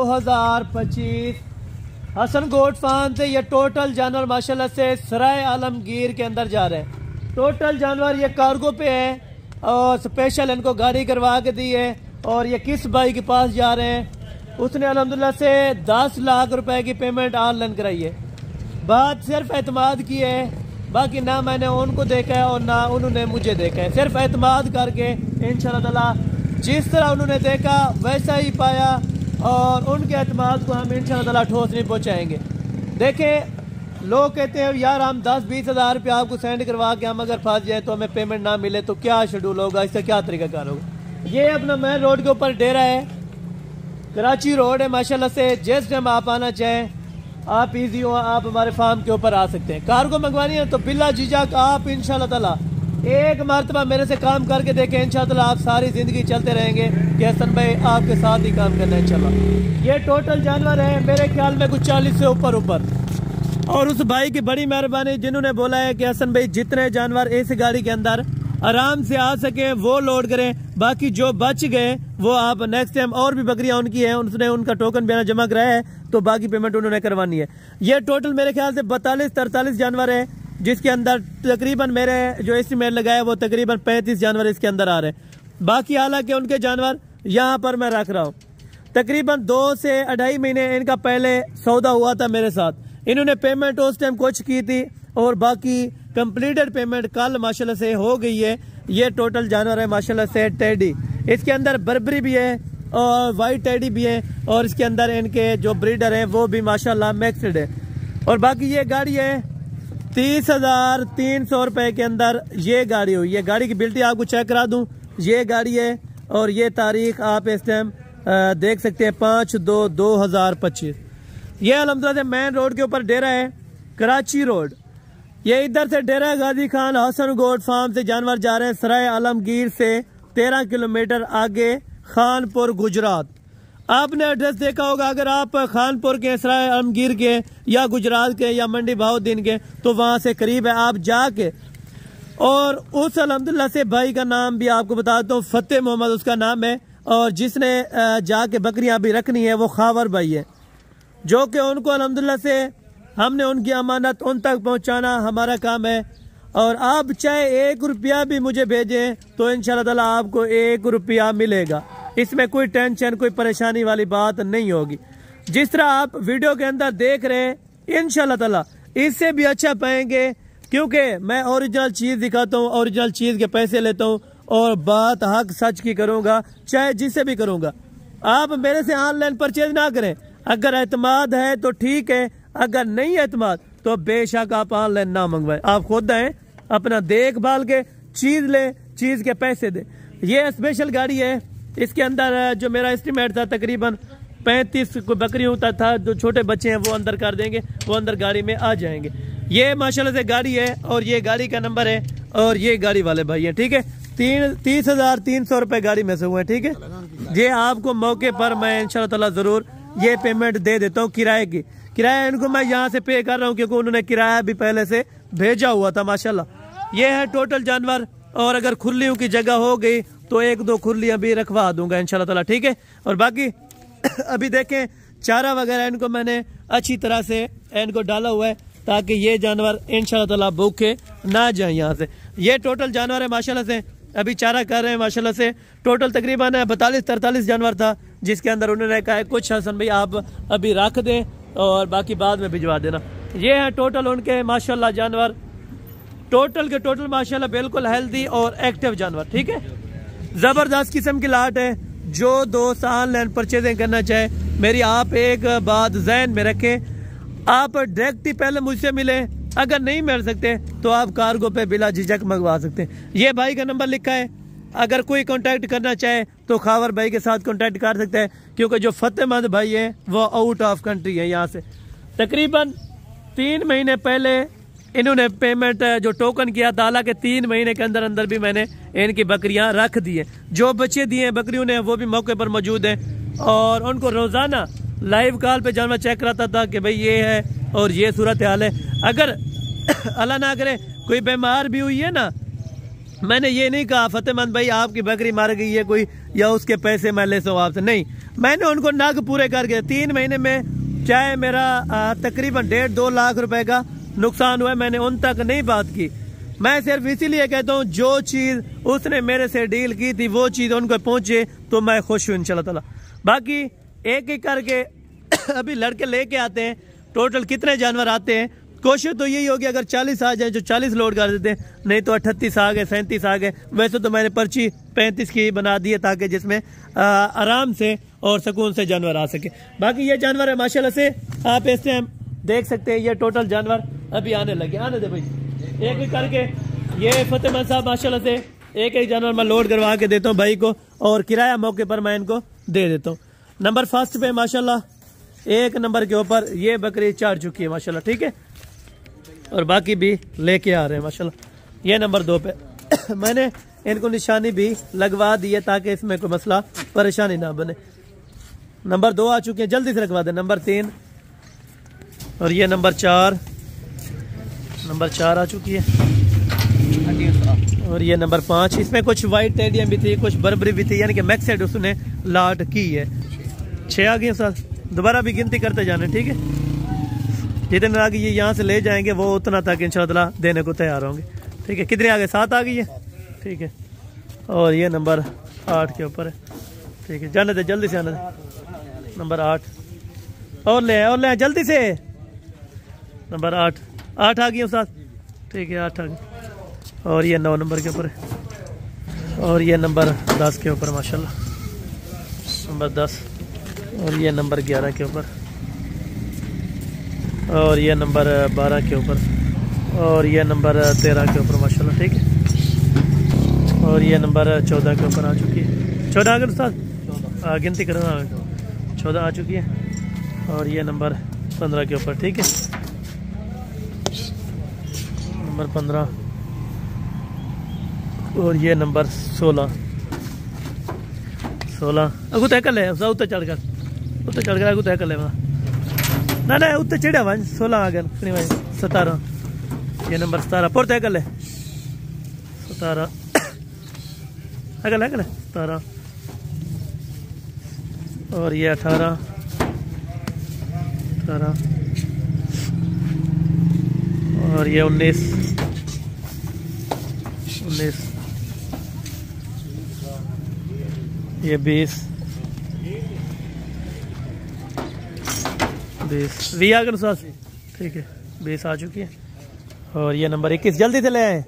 2025 Hasan goat farm से ये total जानवर माशाल्लाह से सराय आलमगीर के अंदर जा रहे हैं। टोटल जानवर ये कार्गो पे है और स्पेशल इनको गाड़ी करवा के दी है। और ये किस भाई के पास जा रहे हैं, उसने अल्हम्दुलिल्लाह से 10 लाख रुपए की पेमेंट ऑनलाइन कराई है। बात सिर्फ एतमाद की है, बाकी ना मैंने उनको देखा है और ना उन्होंने मुझे देखा है। सिर्फ एतमाद करके इंशाअल्लाह ताला जिस तरह उन्होंने देखा वैसा ही पाया और उनके एतमाद को हम इंशाअल्लाह ताला ठोस नहीं पहुँचाएंगे। देखें, लोग कहते हैं यार हम 10-20 हज़ार रुपये आपको सेंड करवा के हम अगर फंस जाए तो हमें पेमेंट ना मिले तो क्या शेड्यूल होगा, इसका क्या तरीकाकार होगा। ये अपना मेन रोड के ऊपर डेरा है, कराची रोड है माशाल्लाह से। जिस टाइम आप आना चाहें आप इजी हो, आप हमारे फार्म के ऊपर आ सकते हैं। कार्गो मंगवानी है तो बिल्ला झिझक आप इंशाल्लाह ताला एक मरतबा मेरे से काम करके देखें, इंशाल्लाह ताला आप सारी ज़िंदगी चलते रहेंगे कि हसन भाई आपके साथ ही काम करना है इंशाल्लाह। ये टोटल जानवर है मेरे ख्याल में कुछ 40 से ऊपर। और उस भाई की बड़ी मेहरबानी जिन्होंने बोला है कि हसन भाई जितने जानवर इस गाड़ी के अंदर आराम से आ सके वो लोड करें, बाकी जो बच गए वो आप नेक्स्ट टाइम। और भी बकरियां उनकी हैं, उसने उनका टोकन बयान जमा कराया है तो बाकी पेमेंट उन्होंने करवानी है। ये टोटल मेरे ख्याल से 42-43 जानवर है, जिसके अंदर तकरीबन मेरे जो एस्टीमेट लगाया वो तकरीबन 35 जानवर इसके अंदर आ रहे हैं। बाकी हालांकि उनके जानवर यहाँ पर मैं रख रहा हूँ। तकरीबन 2 से 2.5 महीने इनका पहले सौदा हुआ था मेरे साथ। इन्होंने पेमेंट उस टाइम कुछ की थी और बाकी कंप्लीटेड पेमेंट कल माशाल्लाह से हो गई है। ये टोटल जानवर है माशाल्लाह से टेडी, इसके अंदर बर्बरी भी है और वाइट टेडी भी है और इसके अंदर इनके जो ब्रीडर हैं वो भी माशाल्लाह मिक्सड है। और बाकी ये गाड़ी है 30,300 रुपए के अंदर ये गाड़ी हुई। ये गाड़ी की बिल्टी आपको चेक करा दूं, ये गाड़ी है और ये तारीख आप इस टाइम देख सकते हैं 5/2/2025। ये अल्हम्दुलिल्लाह से मेन रोड के ऊपर डेरा है, कराची रोड। ये इधर से डेरा गाजी खान हसन गोट फार्म से जानवर जा रहे हैं सराय आलमगीर से 13 किलोमीटर आगे खानपुर गुजरात। आपने एड्रेस देखा होगा, अगर आप खानपुर के, सराय आलमगीर के या गुजरात के या मंडी बहाउद्दीन के तो वहां से करीब है। आप जाके और उस अल्हम्दुलिल्लाह से भाई का नाम भी आपको बताता हूँ, फतेह मोहम्मद उसका नाम है। और जिसने जाके बकरियां भी रखनी है वो खावर भाई है, जो कि उनको अल्हम्दुलिल्लाह से हमने उनकी अमानत उन तक पहुंचाना हमारा काम है। और आप चाहे 1 रुपया भी मुझे भेजें तो इंशाल्लाह ताला आपको 1 रुपया मिलेगा। इसमें कोई टेंशन कोई परेशानी वाली बात नहीं होगी। जिस तरह आप वीडियो के अंदर देख रहे हैं इंशाल्लाह ताला इससे भी अच्छा पाएंगे, क्योंकि मैं ओरिजिनल चीज दिखाता हूँ, ओरिजिनल चीज के पैसे लेता हूँ और बात हक सच की करूंगा, चाहे जिससे भी करूंगा। आप मेरे से ऑनलाइन परचेज ना करें, अगर एतमाद है तो ठीक है, अगर नहीं एतमाद तो बेशक आप ऑनलाइन ना मंगवाएं। आप खुद आए अपना देखभाल के चीज लें, चीज के पैसे दें। ये स्पेशल गाड़ी है, इसके अंदर जो मेरा एस्टीमेट था तकरीबन 35 बकरियों तक था। जो छोटे बच्चे हैं वो अंदर कर देंगे, वो अंदर गाड़ी में आ जाएंगे। ये माशाल्लाह से गाड़ी है और ये गाड़ी का नंबर है और ये गाड़ी वाले भाई है, ठीक है। 30,300 रुपए गाड़ी में से हुए, ठीक है। ये आपको मौके पर मैं इंशाल्लाह ताला जरूर ये पेमेंट दे देता हूँ किराए की। किराया इनको मैं यहाँ से पे कर रहा हूँ क्योंकि उन्होंने किराया भी पहले से भेजा हुआ था माशाल्लाह। ये है टोटल जानवर और अगर खुरलियों की जगह हो गई तो 1-2 खुरलियां भी रखवा दूंगा इंशाल्लाह ताला, ठीक है। और बाकी अभी देखें चारा वगैरह इनको मैंने अच्छी तरह से इनको डाला हुआ है ताकि ये जानवर इंशाल्लाह ताला भूखे ना जाए यहाँ से। ये टोटल जानवर है माशाल्लाह से, अभी चारा कर रहे हैं माशाल्लाह से। टोटल तकरीबन 42-43 जानवर था, जिसके अंदर उन्होंने कहा है कुछ हसन भाई आप अभी रख दें और बाकी बाद में भिजवा देना। ये है टोटल उनके माशाल्लाह जानवर, टोटल के टोटल माशाल्लाह बिल्कुल हेल्दी और एक्टिव जानवर, ठीक है। जबरदस्त किस्म की लाट है। जो दोस्त ऑनलाइन परचेजिंग करना चाहे मेरी आप एक बात जहन में रखें, आप डायरेक्ट ही पहले मुझसे मिले, अगर नहीं मिल सकते तो आप कार्गो पे बिला झिझक मंगवा सकते हैं। ये भाई का नंबर लिखा है, अगर कोई कांटेक्ट करना चाहे तो खावर भाई के साथ कांटेक्ट कर सकते हैं, क्योंकि जो फतेहमंद भाई है वो आउट ऑफ कंट्री है। यहाँ से तकरीबन 3 महीने पहले इन्होंने पेमेंट जो टोकन किया था, हालांकि 3 महीने के अंदर अंदर भी मैंने इनकी बकरियां रख दी है। जो बच्चे दिए हैं बकरियों ने वो भी मौके पर मौजूद हैं और उनको रोजाना लाइव कॉल पे जानवर चेक कराता था कि भाई ये है और ये सूरत हाल है। अगर अल्लाह ना करे कोई बीमार भी हुई है ना, मैंने ये नहीं कहा फतेहमंद भाई आपकी बकरी मार गई है कोई या उसके पैसे मैं ले सकूँ आपसे, नहीं। मैंने उनको नग पूरे करके 3 महीने में चाहे मेरा तकरीबन 1.5-2 लाख रुपए का नुकसान हुआ, मैंने उन तक नहीं बात की। मैं सिर्फ इसीलिए कहता हूँ जो चीज़ उसने मेरे से डील की थी वो चीज़ उनको पहुंचे तो मैं खुश हूँ इंशाल्लाह ताला। बाकी एक एक करके अभी लड़के लेके आते हैं। टोटल कितने जानवर आते हैं, कोशिश तो यही होगी अगर 40 आ जाए जो 40 लोड कर देते हैं, नहीं तो 38 आ गए, 37 आ गए। वैसे तो मैंने पर्ची 35 की बना दी है ताकि जिसमें आराम से और सुकून से जानवर आ सके। बाकी ये जानवर है माशाल्लाह से, आप इस टाइम देख सकते हैं। ये टोटल जानवर अभी आने लगे, आने दे भाई एक एक करके। ये फतेहमंद साहब माशाल्लाह से एक एक जानवर मैं लोड करवा के देता हूँ भाई को, और किराया मौके पर मैं इनको दे देता हूँ। नंबर फर्स्ट पे माशाल्लाह 1 नंबर के ऊपर ये बकरी चढ़ चुकी है माशाल्लाह, ठीक है, और बाकी भी लेके आ रहे हैं माशाल्लाह। ये नंबर 2 पे मैंने इनको निशानी भी लगवा दी है ताकि इसमें कोई मसला परेशानी ना बने। नंबर 2 आ चुके हैं, जल्दी से रखवा दें। नंबर 3 और ये नंबर 4 आ चुकी है, और ये नंबर 5। इसमें कुछ वाइट टेडियम भी थी, कुछ बर्बरी भी थी, यानी कि मैक्स सेट उसने लाट की है। 6 आ गई सर, दोबारा भी गिनती करते जाने, ठीक है। जितने आगे ये यहाँ से ले जाएंगे वो उतना तक इंशाल्लाह देने को तैयार होंगे, ठीक है। कितने आगे 7 आ गई है, ठीक है। और ये नंबर 8 के ऊपर है, ठीक है। जाने दे, जल्दी से आने दे। नंबर 8 और ले जल्दी से। नंबर 8 आ गई साथ, ठीक है, 8 आ गई। और ये 9 नंबर के ऊपर है, और ये नंबर 10 के ऊपर माशाल्लाह, नंबर 10। और ये नंबर 11 के ऊपर, और ये नंबर 12 के ऊपर, और ये नंबर 13 के ऊपर माशाल्लाह, ठीक है। और ये नंबर 14 के ऊपर आ चुकी है। 14 आ गए साथ, गिनती करना, 14 आ चुकी है। और ये नंबर 15 के ऊपर, ठीक है, नंबर 15। और ये नंबर 16 अगू तय कर ले, उत्ते चढ़ कर अगू तय कर ले ना उत्ते चढ़िया वन। 16 आ गए, 17। ये नंबर 17 पुर तय कर ले, 17 है 17। और ये 18 और ये 19 ये 20 आ गए साथ, ठीक है, 20 आ चुकी है। और ये नंबर 21 जल्दी से ले आए,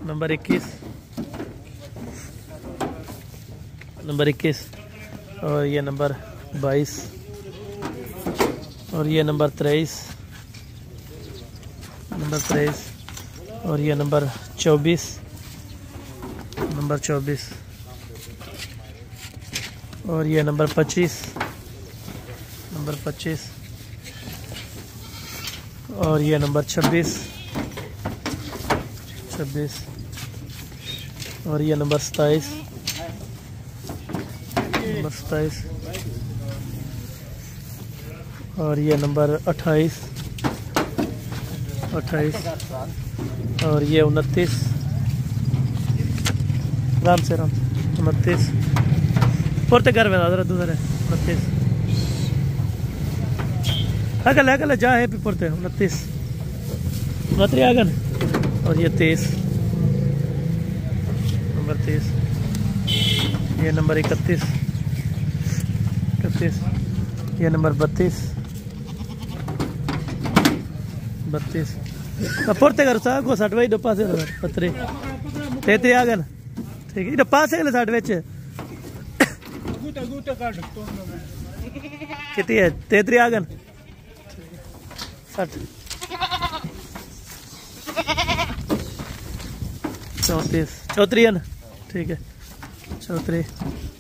नंबर 21। और ये नंबर 22, और ये नंबर 23, और ये नंबर 24, और ये नंबर 25, और ये नंबर 26, और ये नंबर 27, और ये नंबर 28, और ये 29, राम 29 पुरते घर में दूसरे 29 अगल जा है पुरते 29 आगन। और ये 23 नंबर 23, ये नंबर 31, ये नंबर 32 पुरते घर सा को 60 वही पास 33 आगन, ठीक है। पास है 60 विच कितनी है 33 आगन 60 34 है ना, ठीक है। 34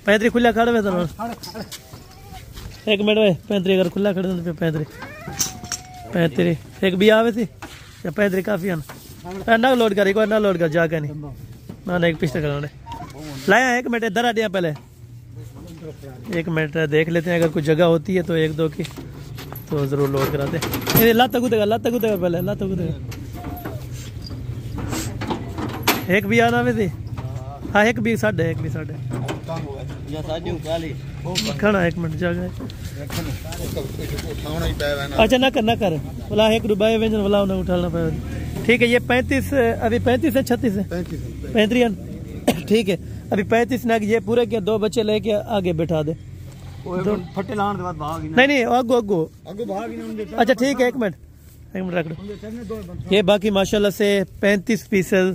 35 खुला खड़े में 1 मिनट में 35 अगर खुला खड़े तो 35 एक भी आवे थी या 35 काफी है ना लोड कर ना लोड कर जाके नहीं ना एक पिछले कर लाया 1 मिनट इधर आ दिया पहले 1 मिनट देख लेते हैं, अगर कोई जगह होती है तो 1-2 की तो जरूर लोड कराते हैं। लाता कूदेगा पहले लाता कूदेगा। एक भी आना में थी, हाँ एक भी साढ़े खाना 1 मिनट जगह अच्छा ना कर बोला 1 रुपये व्यंजन वाला उन्हें उठाना पाए ठीक है। ये 35 अभी 35 है 36 है 35 ठीक है अभी 35 ना ये पूरे के 2 बच्चे लेके आगे बैठा दे फटे लाने के बाद भाग नहीं आगो अच्छा ठीक है 1 मिनट रख दो। ये बाकी माशाल्लाह से 35 पीसेस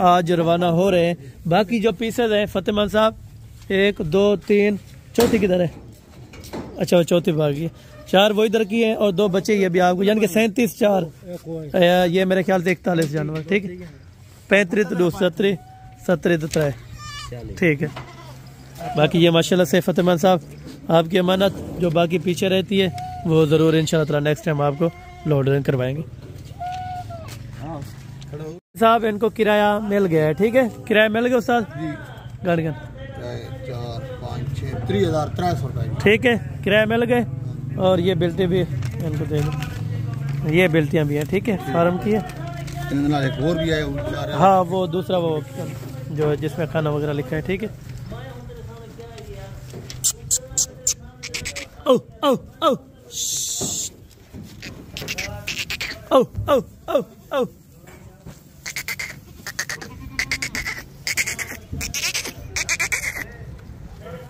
आज रवाना हो रहे हैं। बाकी जो पीसेस हैं फतेमान साहब 1 2 3 चौथी किधर है अच्छा वो चौथी भाग गई 4 वो इधर की है और 2 बचे ये भी आपको यानी कि 37 4 ये मेरे ख्याल से 41 जानवर ठीक है 35 2 17 17 3 ठीक है। बाकी ये माशाल्लाह से फतेमान साहब आपकी अमानत जो बाकी पीछे रहती है वो ज़रूर इंशाल्लाह ताला नेक्स्ट टाइम आपको लोड करवाएंगे। साहब इनको किराया मिल गया है ठीक है किराया मिल गया उस्ताद गाड़ी का 3,300 ठीक है किराया मिल गए और ये बिल्टी भी इनको दे दो ये बिल्टियाँ भी हैं ठीक है फार्म की है एक और भी है हाँ वो दूसरा वो जो है जिसमें खाना वगैरह लिखा है ठीक है। ओ ओ ओ ओ ओ ओ ओ